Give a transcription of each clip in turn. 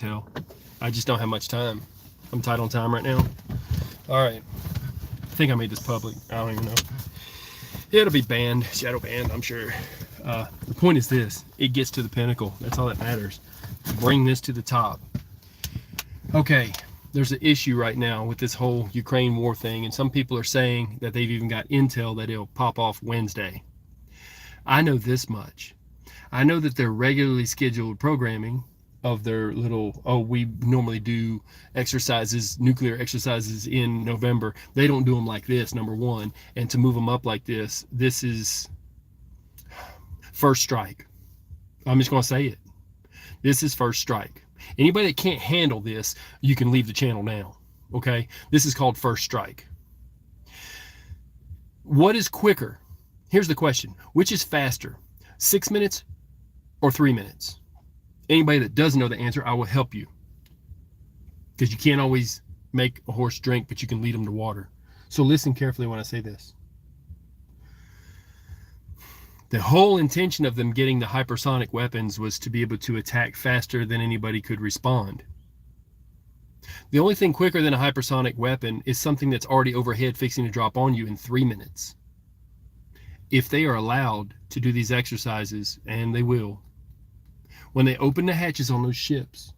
tell. I just don't have much time. I'm tight on time right now. All right. I think I made this public. I don't even know. It'll be banned, shadow banned, I'm sure. The point is this: it gets to the pinnacle. That's all that matters. Bring this to the top. Okay, there's an issue right now with this whole Ukraine war thing, and some people are saying that they've even got intel that it'll pop off Wednesday. I know this much. I know that their regularly scheduled programming of their little, oh, we normally do exercises, nuclear exercises in November. They don't do them like this, number one. And to move them up like this is first strike. I'm just going to say it. This is first strike. Anybody that can't handle this, you can leave the channel now. Okay? This is called first strike. What is quicker? Here's the question. Which is faster? 6 minutes or 3 minutes? Anybody that doesn't know the answer, I will help you. Because you can't always make a horse drink, but you can lead them to water. So listen carefully when I say this. The whole intention of them getting the hypersonic weapons was to be able to attack faster than anybody could respond. The only thing quicker than a hypersonic weapon is something that's already overhead fixing to drop on you in 3 minutes. If they are allowed to do these exercises, and they will, when they open the hatches on those ships,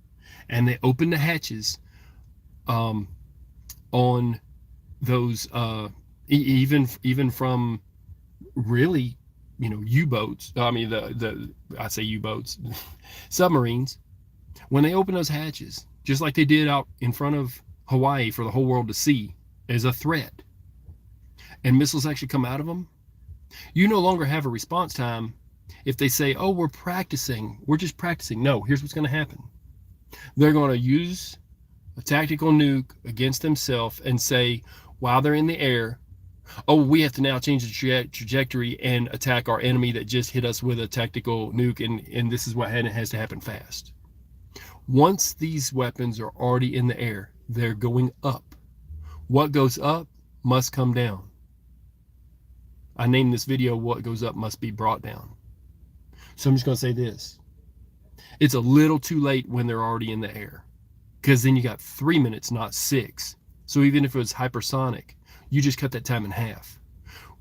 and they open the hatches on those, even from really, U-boats. I mean, I say U-boats, submarines. When they open those hatches, just like they did out in front of Hawaii for the whole world to see as a threat, and missiles actually come out of them, you no longer have a response time. If they say, oh, we're just practicing. No, here's what's going to happen. They're going to use a tactical nuke against themselves and say, while they're in the air, oh, we have to now change the trajectory and attack our enemy that just hit us with a tactical nuke, and this is what has to happen fast. Once these weapons are already in the air, they're going up. What goes up must come down. I named this video, What Goes Up Must Be Brought Down. So I'm just going to say this. It's a little too late when they're already in the air, because then you got 3 minutes, not 6. So even if it was hypersonic, you just cut that time in half.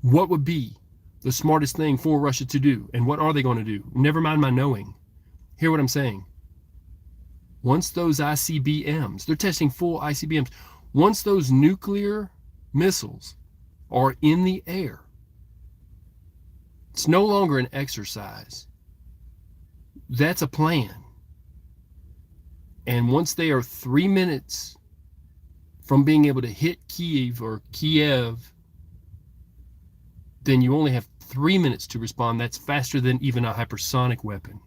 What would be the smartest thing for Russia to do? And what are they going to do? Never mind my knowing. Hear what I'm saying. Once those ICBMs, they're testing full ICBMs. Once those nuclear missiles are in the air, it's no longer an exercise. That's a plan. And once they are 3 minutes from being able to hit Kiev, then you only have 3 minutes to respond. That's faster than even a hypersonic weapon.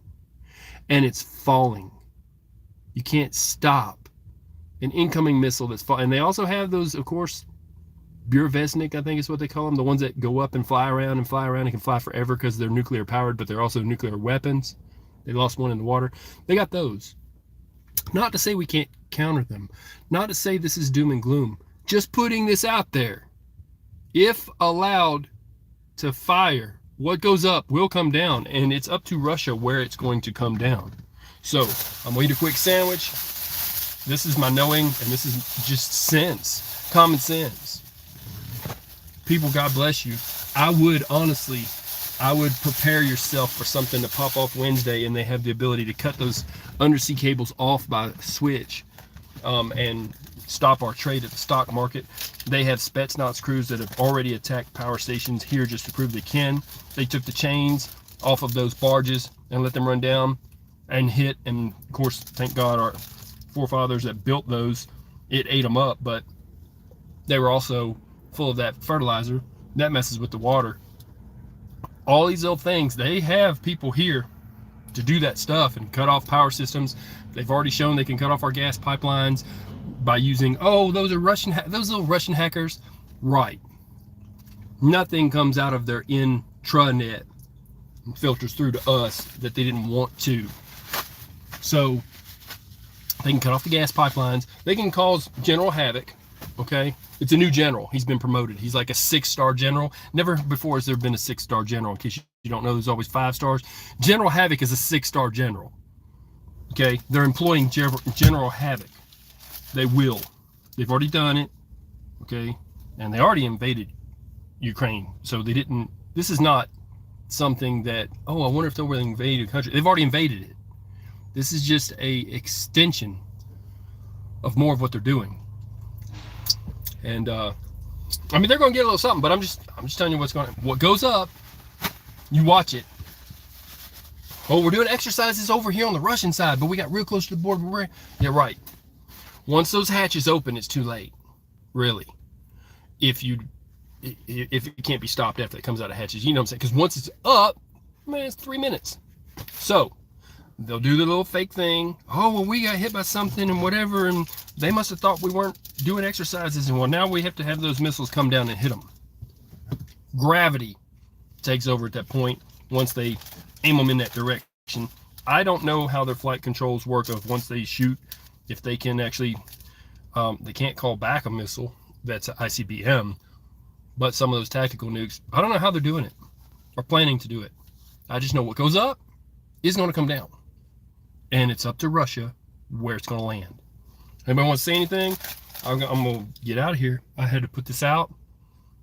And it's falling. You can't stop an incoming missile that's falling. And they also have those, of course, Burevestnik, I think is what they call them, the ones that go up and fly around and can fly forever because they're nuclear powered, but they're also nuclear weapons. They lost one in the water. They got those. Not to say we can't counter them. Not to say this is doom and gloom. Just putting this out there. If allowed to fire, what goes up will come down, and it's up to Russia where it's going to come down. So I'm going to eat a quick sandwich. This is my knowing, and this is just sense, common sense. People, God bless you. I would prepare yourself for something to pop off Wednesday, and they have the ability to cut those undersea cables off by switch and stop our trade at the stock market. They have Spetsnaz crews that have already attacked power stations here just to prove they can. They took the chains off of those barges and let them run down and hit, and of course, thank God our forefathers that built those, it ate them up, but they were also full of that fertilizer that messes with the water. All these little things, they have people here to do that stuff and cut off power systems. They've already shown they can cut off our gas pipelines by using, oh, those little Russian hackers. Right. Nothing comes out of their intranet and filters through to us that they didn't want to. So they can cut off the gas pipelines. They can cause general havoc. Okay, it's a new general. He's been promoted. He's like a 6-star general. Never before has there been a 6-star general. In case you don't know, there's always 5 stars. General Havoc is a 6-star general. Okay, they're employing general havoc. They will. They've already done it. Okay, and they already invaded Ukraine. So they didn't. This is not something that, oh, I wonder if they'll really invade a country. They've already invaded it. This is just a extension of more of what they're doing. And I mean, they're going to get a little something, but I'm just telling you what goes up. You watch it. Oh, we're doing exercises over here on the Russian side, but we got real close to the border. Yeah, right. Once those hatches open, it's too late. Really. If it can't be stopped after it comes out of hatches, you know what I'm saying? Because once it's up, man, it's 3 minutes. So they'll do the little fake thing. Oh, well, we got hit by something and whatever, and they must have thought we weren't doing exercises, and well, now we have to have those missiles come down and hit them. Gravity takes over at that point once they aim them in that direction. I don't know how their flight controls work of once they shoot, if they can actually, they can't call back a missile that's ICBM, but some of those tactical nukes, I don't know how they're doing it or planning to do it. I just know what goes up is going to come down, and it's up to Russia where it's going to land. Anybody want to say anything? I'm going to get out of here. I had to put this out.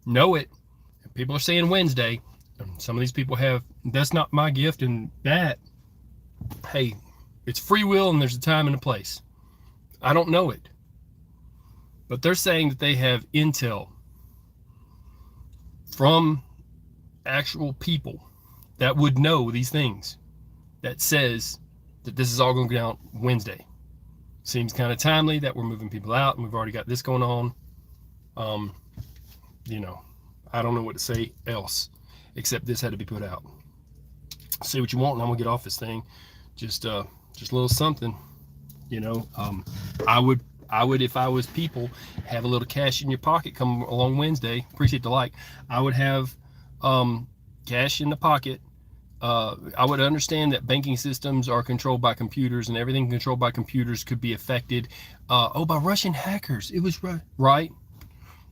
Know it. People are saying Wednesday. Some of these people have, that's not my gift, and that, hey, it's free will and there's a time and a place. I don't know it. But they're saying that they have intel from actual people that would know these things that says that this is all going to go down Wednesday. Seems kind of timely that we're moving people out and we've already got this going on. You know, I don't know what to say else except this had to be put out. Say what you want, and I'm gonna get off this thing. Just a little something, you know. I would, if I was people, have a little cash in your pocket come along Wednesday. Appreciate the like. I would have cash in the pocket. I would understand that banking systems are controlled by computers, and everything controlled by computers could be affected. By Russian hackers. It was right.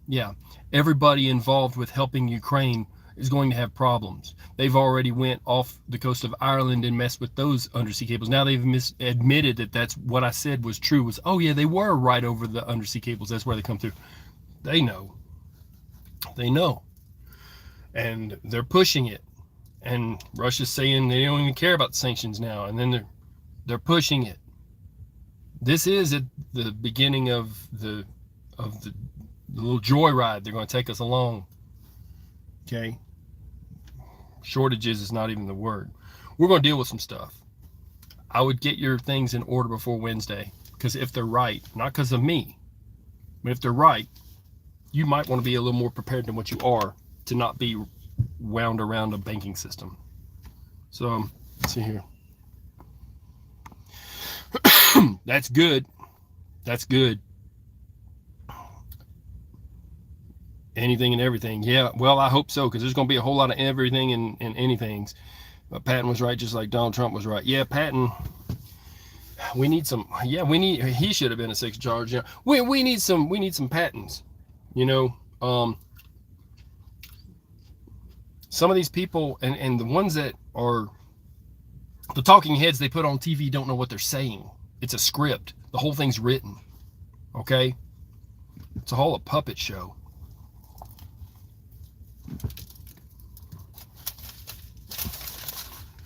Yeah, everybody involved with helping Ukraine is going to have problems. They've already went off the coast of Ireland and messed with those undersea cables. Now they've admitted that that's what I said was true, was, oh yeah, they were right over the undersea cables. That's where they come through. They know. They know. And they're pushing it. And Russia's saying they don't even care about sanctions now. And then they're pushing it. This is at the beginning of the little joyride they're going to take us along. Okay? Shortages is not even the word. We're going to deal with some stuff. I would get your things in order before Wednesday, because if they're right, not because of me, but if they're right, you might want to be a little more prepared than what you are to not be wound around a banking system. So, let's see here. That's good. That's good. Anything and everything. Yeah, well, I hope so, because there's going to be a whole lot of everything and anythings. But Patton was right, just like Donald Trump was right. Yeah, Patton, we need some, yeah, he should have been a sixth charge. Yeah, we need some Pattons, you know. Some of these people, and the ones that are the talking heads they put on TV don't know what they're saying. It's a script. The whole thing's written. Okay? It's a whole puppet show.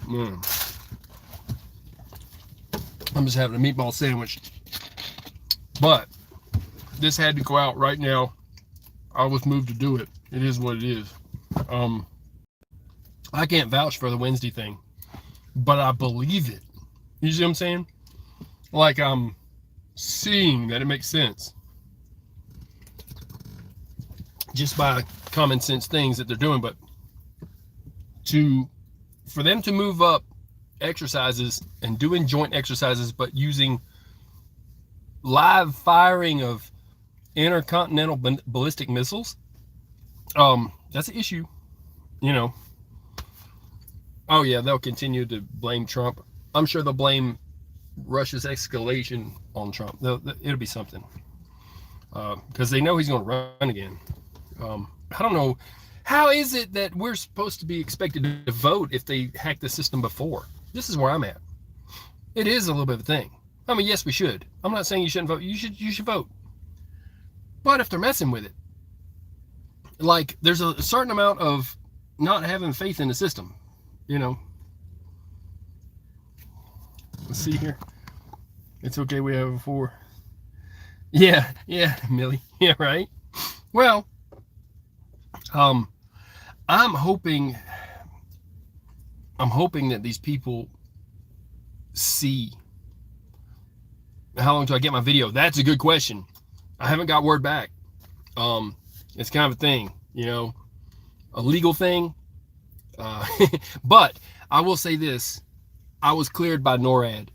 I'm just having a meatball sandwich, but this had to go out right now. I was moved to do it. It is what it is. I can't vouch for the Wednesday thing, but I believe it. You see what I'm saying? Like, I'm seeing that it makes sense just by common sense things that they're doing. But for them to move up exercises and doing joint exercises, but using live firing of intercontinental ballistic missiles, that's an issue, you know. Oh yeah, they'll continue to blame Trump. I'm sure they'll blame Russia's escalation on Trump. It'll be something, because they know he's going to run again. I don't know. How is it that we're supposed to be expected to vote if they hacked the system before? This is where I'm at. It is a little bit of a thing. I mean, yes, we should. I'm not saying you shouldn't vote. You should vote. But if they're messing with it, like there's a certain amount of not having faith in the system, you know. Let's see here. It's okay. We have a 4. Yeah, Millie. Yeah, right. Well, I'm hoping that these people see. How long do I get my video? That's a good question. I haven't got word back. It's kind of a thing, you know, a legal thing. But I will say this. I was cleared by NORAD.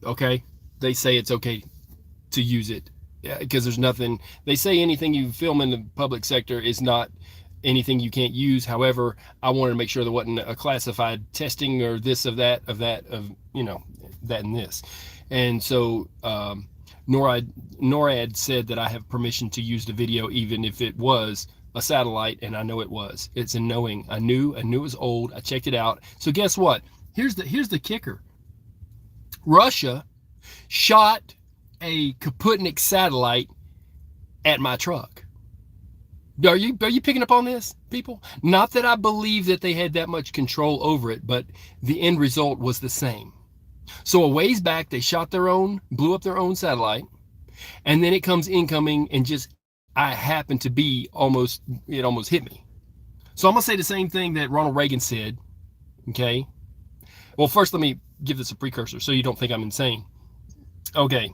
Okay. They say it's okay to use it. Yeah, because there's nothing, they say anything you film in the public sector is not anything you can't use. However, I wanted to make sure there wasn't a classified testing or this of that, you know, that and this. And so NORAD said that I have permission to use the video even if it was a satellite, and I know it was. It's a knowing. I knew it was old. I checked it out. So guess what? Here's the kicker. Russia shot a Kaputnik satellite at my truck. Are you picking up on this, people? Not that I believe that they had that much control over it, but the end result was the same. So a ways back, they shot their own, blew up their own satellite, and then it comes incoming, and just I happened to be it almost hit me. So I'm gonna say the same thing that Ronald Reagan said. Okay. Well, first let me give this a precursor so you don't think I'm insane. Okay.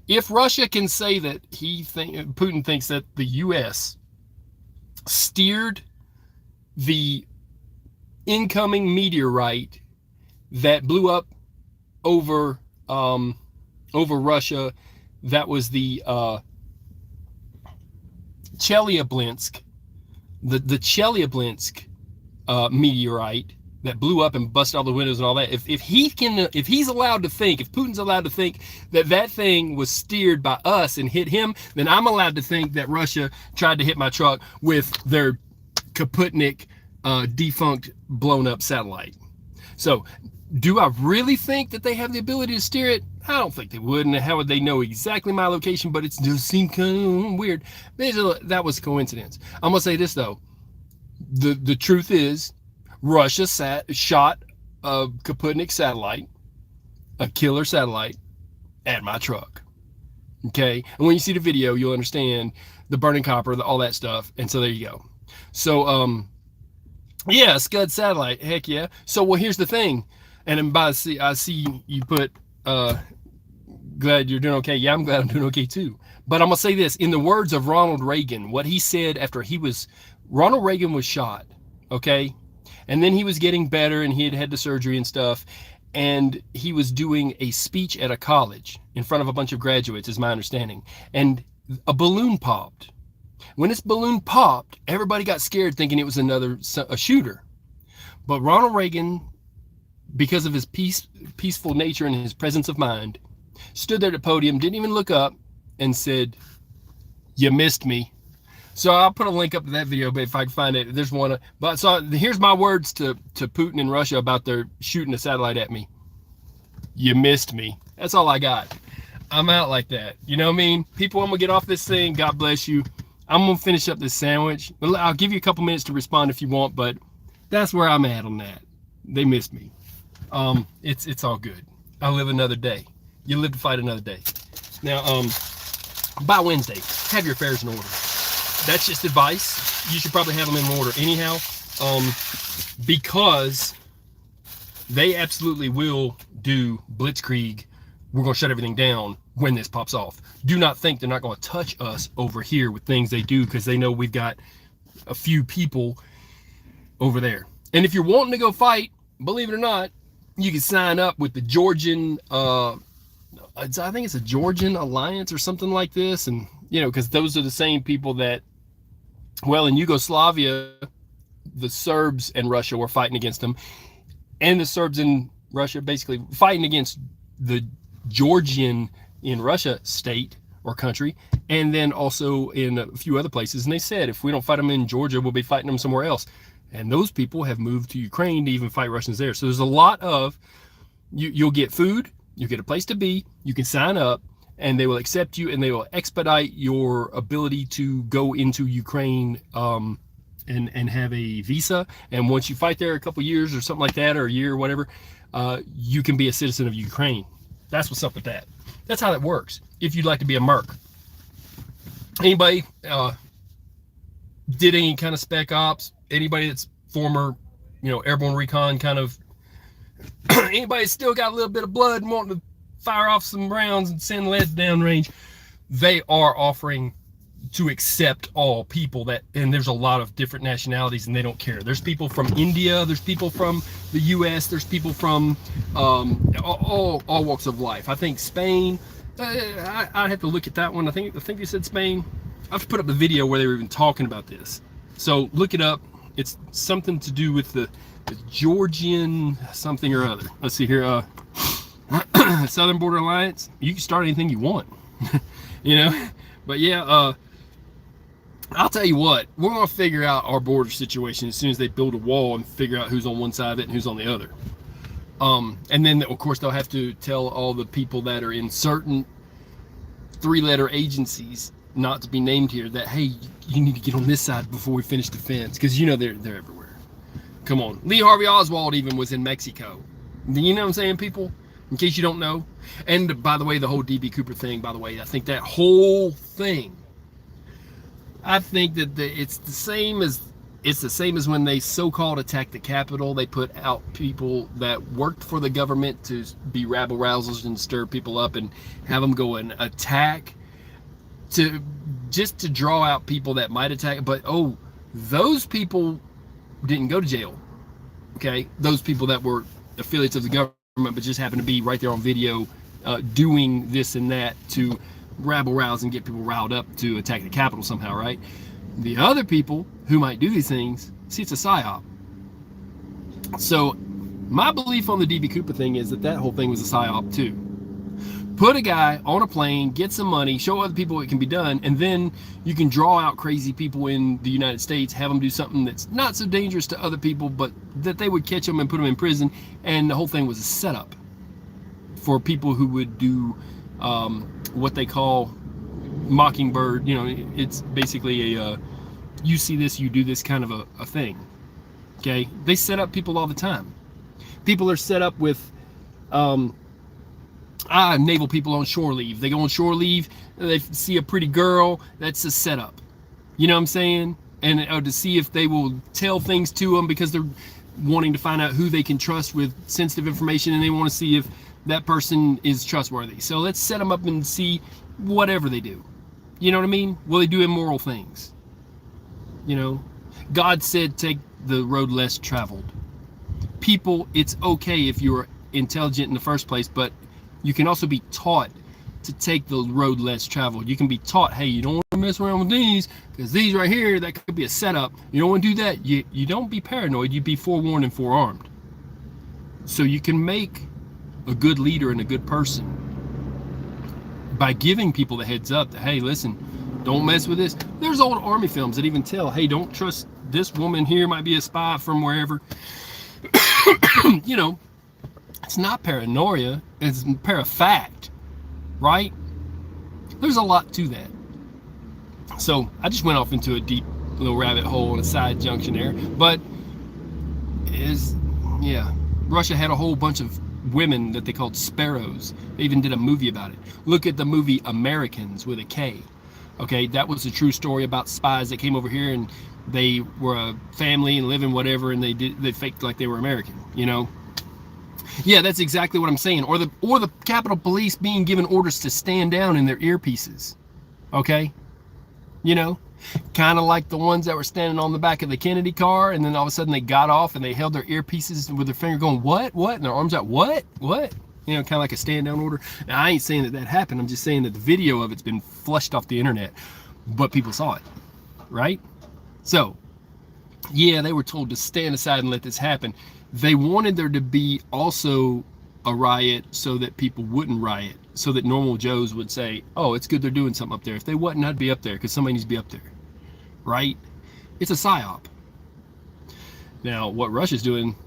If Russia can say that Putin thinks that the U.S. steered the incoming meteorite that blew up over Russia, that was the Chelyabinsk, the Chelyabinsk meteorite that blew up and busted all the windows and all that. If he's allowed to think, if Putin's allowed to think that thing was steered by us and hit him, then I'm allowed to think that Russia tried to hit my truck with their Kaputnik defunct blown up satellite. So do I really think that they have the ability to steer it? I don't think they would. And how would they know exactly my location? But it just seemed kind of weird. That was coincidence. I'm gonna say this though. The truth is, Russia shot a Kaputnik satellite, a killer satellite, at my truck. Okay, and when you see the video, you'll understand the burning copper, all that stuff. And so there you go. So yeah, Scud satellite, heck yeah. So well, here's the thing. And I see you put glad you're doing okay. Yeah, I'm glad I'm doing okay too. But I'm gonna say this in the words of Ronald Reagan, what he said after Ronald Reagan was shot, okay? And then he was getting better and he had had the surgery and stuff. And he was doing a speech at a college in front of a bunch of graduates, is my understanding. And a balloon popped. When this balloon popped, everybody got scared thinking it was a shooter. But Ronald Reagan, because of his peaceful nature and his presence of mind, stood there at the podium, didn't even look up, and said, "You missed me." So I'll put a link up to that video, but if I can find it, there's one. But so here's my words to Putin and Russia about their shooting a satellite at me. You missed me. That's all I got. I'm out like that. You know what I mean? People, I'm gonna get off this thing. God bless you. I'm gonna finish up this sandwich. I'll give you a couple minutes to respond if you want, but that's where I'm at on that. They missed me. It's all good. I'll live another day. You live to fight another day. Now, by Wednesday, have your affairs in order. That's just advice. You should probably have them in order anyhow, because they absolutely will do blitzkrieg. We're going to shut everything down when this pops off. Do not think they're not going to touch us over here with things they do, because they know we've got a few people over there. And if you're wanting to go fight, believe it or not, you can sign up with the Georgian, I think it's a Georgian Alliance or something like this. And, you know, because those are the same people that, well, in Yugoslavia, the Serbs and Russia were fighting against them. And the Serbs in Russia basically fighting against the Georgian in Russia state or country. And then also in a few other places. And they said, if we don't fight them in Georgia, we'll be fighting them somewhere else. And those people have moved to Ukraine to even fight Russians there. So there's a lot of, you'll get food, You get a place to be, you can sign up, and they will accept you, and they will expedite your ability to go into Ukraine, and have a visa. And once you fight there a couple years or something like that, or a year or whatever, you can be a citizen of Ukraine. That's what's up with that. That's how that works. If you'd like to be a merc. Anybody did any kind of spec ops? Anybody that's former, airborne recon kind of, anybody still got a little bit of blood and wanting to fire off some rounds and send leads downrange, they are offering to accept all people that, and there's a lot of different nationalities, and they don't care. There's people from India, there's people from the US, there's people from all walks of life. I think Spain, I have to look at that one. I think they said Spain. I've put up a video where they were even talking about this, so look it up. It's something to do with the Georgian something or other. Let's see here. Southern Border Alliance. You can start anything you want. But yeah, I'll tell you what, we're gonna figure out our border situation as soon as they build a wall and figure out who's on one side of it and who's on the other. And then of course they'll have to tell all the people that are in certain 3-letter agencies, not to be named here, that hey, you need to get on this side before we finish the fence, because they're everywhere. Come on, Lee Harvey Oswald even was in Mexico. You know what I'm saying, people? In case you don't know. And by the way, the whole DB Cooper thing, by the way, I think that whole thing, I think that it's the same as when they so-called attacked the Capitol. They put out people that worked for the government to be rabble rousers and stir people up and have them go and attack, just to draw out people that might attack. But those people didn't go to jail. Okay, those people that were affiliates of the government but just happened to be right there on video doing this and that to rabble rouse and get people riled up to attack the Capitol somehow, right? The other people who might do these things, see, it's a psyop. So my belief on the DB Cooper thing is that whole thing was a psyop too. Put a guy on a plane, get some money, show other people it can be done, and then you can draw out crazy people in the United States, have them do something that's not so dangerous to other people, but that they would catch them and put them in prison. And the whole thing was a setup for people who would do what they call mockingbird. It's basically a you see this, you do this kind of a thing. Okay, they set up people all the time. People are set up with naval people on shore leave. They go on shore leave, they see a pretty girl, that's a setup. You know what I'm saying? And to see if they will tell things to them because they're wanting to find out who they can trust with sensitive information, and they want to see if that person is trustworthy. So let's set them up and see whatever they do. You know what I mean? Will they do immoral things? God said take the road less traveled. People, it's okay if you're intelligent in the first place, but you can also be taught to take the road less traveled. You can be taught, hey, you don't want to mess around with these, because these right here, that could be a setup. You don't want to do that. You don't be paranoid. You be forewarned and forearmed. So you can make a good leader and a good person by giving people the heads up that, hey, listen, don't mess with this. There's old army films that even tell, hey, don't trust this woman here, might be a spy from wherever. It's not paranoia, it's fact, right? There's a lot to that. So I just went off into a deep little rabbit hole on a side junction there, but Russia had a whole bunch of women that they called sparrows. They even did a movie about it. Look at the movie Americans with a K. Okay, that was a true story about spies that came over here and they were a family and living whatever, and they faked like they were American. Yeah, that's exactly what I'm saying. Or the Capitol Police being given orders to stand down in their earpieces. Okay? Kind of like the ones that were standing on the back of the Kennedy car, and then all of a sudden they got off and they held their earpieces with their finger going, what? And their arms out, what? Kind of like a stand down order. Now, I ain't saying that happened. I'm just saying that the video of it's been flushed off the internet, but people saw it, right? So, yeah, they were told to stand aside and let this happen. They wanted there to be also a riot so that people wouldn't riot, so that normal Joes would say, oh, it's good they're doing something up there. If they wasn't, I'd be up there, because somebody needs to be up there, right? It's a psyop. Now, what Russia's doing,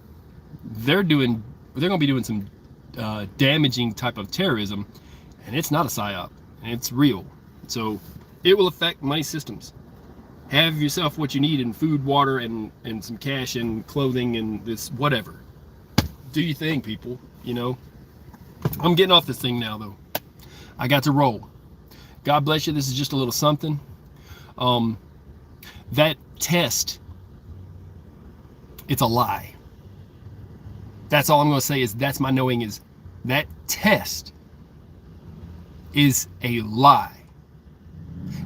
they're going to be doing some damaging type of terrorism, and it's not a psyop, and it's real. So it will affect money systems. Have yourself what you need in food, water, and some cash and clothing and this whatever. Do your thing, people. You know, I'm getting off this thing now, though. I got to roll. God bless you. This is just a little something. That test, it's a lie. That's all I'm going to say. Is that's my knowing, is that test is a lie.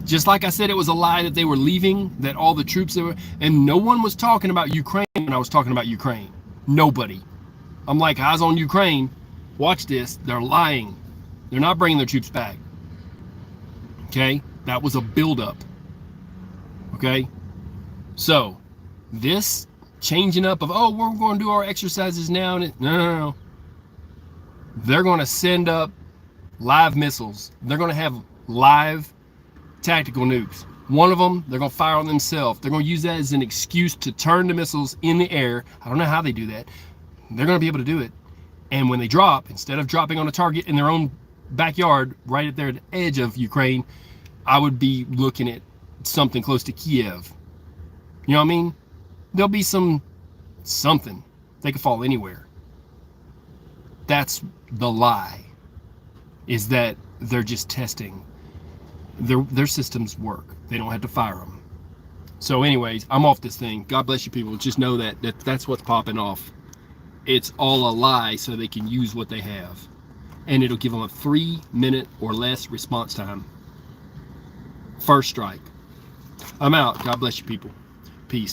Just like I said, it was a lie that they were leaving, that all the troops that were, and no one was talking about Ukraine when I was talking about Ukraine. Nobody. I'm like, eyes on Ukraine. Watch this. They're lying. They're not bringing their troops back. Okay? That was a buildup. Okay? So, this changing up of, oh, we're going to do our exercises now. No. They're going to send up live missiles. They're going to have live tactical nukes. One of them, they're going to fire on themselves. They're going to use that as an excuse to turn the missiles in the air. I don't know how they do that. They're going to be able to do it. And when they drop, instead of dropping on a target in their own backyard, right at the edge of Ukraine, I would be looking at something close to Kiev. You know what I mean? There'll be something. They could fall anywhere. That's the lie, is that they're just testing. Their systems work. They don't have to fire them. So anyways, I'm off this thing. God bless you, people. Just know that's what's popping off. It's all a lie so they can use what they have. And it'll give them a 3-minute or less response time. First strike. I'm out. God bless you, people. Peace.